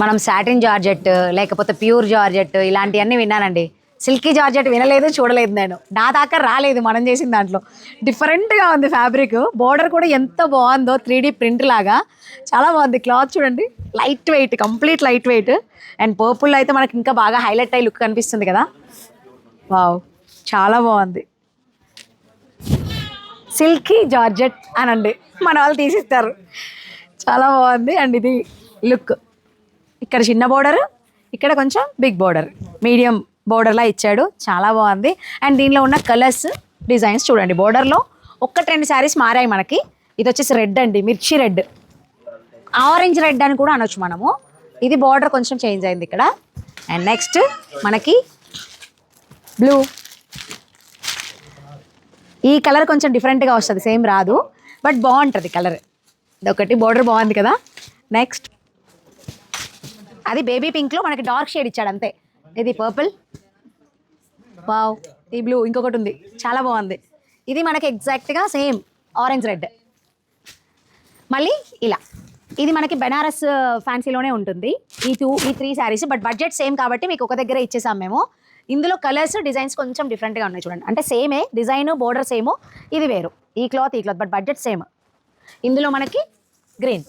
మనం satin georgette లేకపోతే pure georgette ఇలాంటివన్నీ విన్నానండి. సిల్కీ జార్జెట్ వినలేదు, చూడలేదు. నేను నా దాకా రాలేదు మనం చేసిన దాంట్లో. డిఫరెంట్గా ఉంది ఫ్యాబ్రిక్. బోర్డర్ కూడా ఎంత బాగుందో, 3D ప్రింట్ లాగా చాలా బాగుంది. క్లాత్ చూడండి, light weight, complete light weight. And purple అయితే మనకి ఇంకా బాగా హైలైట్ అయ్యి లుక్ కనిపిస్తుంది కదా. వావ్, చాలా బాగుంది. సిల్కీ జార్జెట్ అనండి, మన వాళ్ళు తీసిస్తారు. చాలా బాగుంది. అండ్ ఇది లుక్, ఇక్కడ చిన్న బోర్డర్, ఇక్కడ కొంచెం బిగ్ బోర్డర్, మీడియం బోర్డర్లా ఇచ్చాడు. చాలా బాగుంది. అండ్ దీనిలో ఉన్న కలర్స్, డిజైన్స్ చూడండి. బోర్డర్లో 1-2 శారీస్ మారాయి మనకి. ఇది వచ్చేసి రెడ్ అండి, మిర్చి రెడ్, ఆరెంజ్ రెడ్ అని కూడా అనొచ్చు మనము. ఇది బోర్డర్ కొంచెం చేంజ్ అయింది ఇక్కడ. అండ్ నెక్స్ట్ మనకి బ్లూ. ఈ కలర్ కొంచెం డిఫరెంట్గా వస్తుంది, సేమ్ రాదు, బట్ బాగుంటుంది కలర్. ఇదొకటి, బోర్డర్ బాగుంది కదా. నెక్స్ట్ అది బేబీ పింక్లో మనకి డార్క్ షేడ్ ఇచ్చాడు అంతే. ఇది పర్పుల్. వావ్, ఈ బ్లూ ఇంకొకటి ఉంది, చాలా బాగుంది. ఇది మనకి ఎగ్జాక్ట్గా సేమ్ ఆరెంజ్ రెడ్. మళ్ళీ ఇలా, ఇది మనకి బెనారస్ ఫ్యాన్సీలోనే ఉంటుంది. ఈ 3 శారీస్, బట్ బడ్జెట్ సేమ్ కాబట్టి మీకు ఒక దగ్గర ఇచ్చేసాం మేము. ఇందులో కలర్స్, డిజైన్స్ కొంచెం డిఫరెంట్గా ఉన్నాయి చూడండి. అంటే సేమే డిజైన్, బోర్డర్ సేమ్, ఇది వేరు. ఈ క్లాత్ బట్ బడ్జెట్ సేమ్. ఇందులో మనకి గ్రీన్,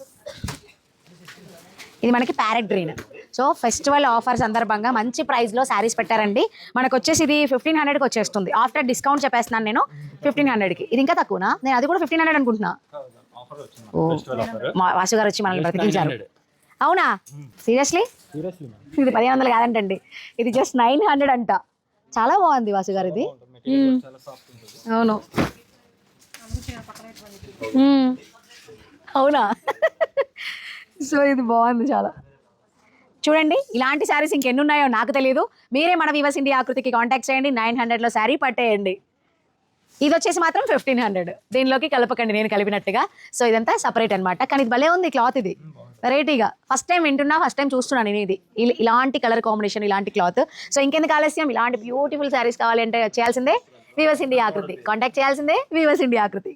ఇది మనకి parrot green. So festival offer సందర్భంగా మంచి ప్రైస్లో శారీస్ పెట్టారండి. మనకు వచ్చేసి ఇది 1500కి వచ్చేస్తుంది. ఆఫ్టర్ డిస్కౌంట్ చెప్పేస్తున్నాను నేను 1500కి. ఇది ఇంకా తక్కువనా? నేను అది కూడా 1500 అనుకుంటున్నా. ఓ, వాసు గారు వచ్చి మనల్ని బ్రతికించారు. అవునా? సీరియస్లీ? ఇది 1500 కాదంటండి, ఇది జస్ట్ 900 అంట. చాలా బాగుంది వాసు గారు ఇది. అవును, అవునా? సో ఇది బాగుంది చాలా. చూడండి, ఇలాంటి శారీస్ ఇంకెన్ని ఉన్నాయో నాకు తెలియదు. మీరే మన వీవర్స్ ఇండియా ఆకృతికి కాంటాక్ట్ చేయండి. 900లో శారీ పట్టేయండి. ఇది వచ్చేసి మాత్రం 1500. దీనిలోకి కలపకండి, నేను కలిపినట్టుగా. సో ఇదంతా సపరేట్ అనమాట. కానీ ఇది భలే ఉంది క్లాత్, ఇది వెరైటీగా. ఫస్ట్ టైం వింటున్నా, ఫస్ట్ టైం చూస్తున్నాను నేను ఇది. ఇలాంటి కలర్ కాంబినేషన్, ఇలాంటి క్లాత్. సో ఇంకెందుకు ఆలస్యం, ఇలాంటి బ్యూటిఫుల్ శారీస్ కావాలంటే చేయాల్సిందే వీవర్స్ ఇండియా ఆకృతి. కాంటాక్ట్ చేయాల్సిందే వీవర్స్ ఇండియా ఆకృతి.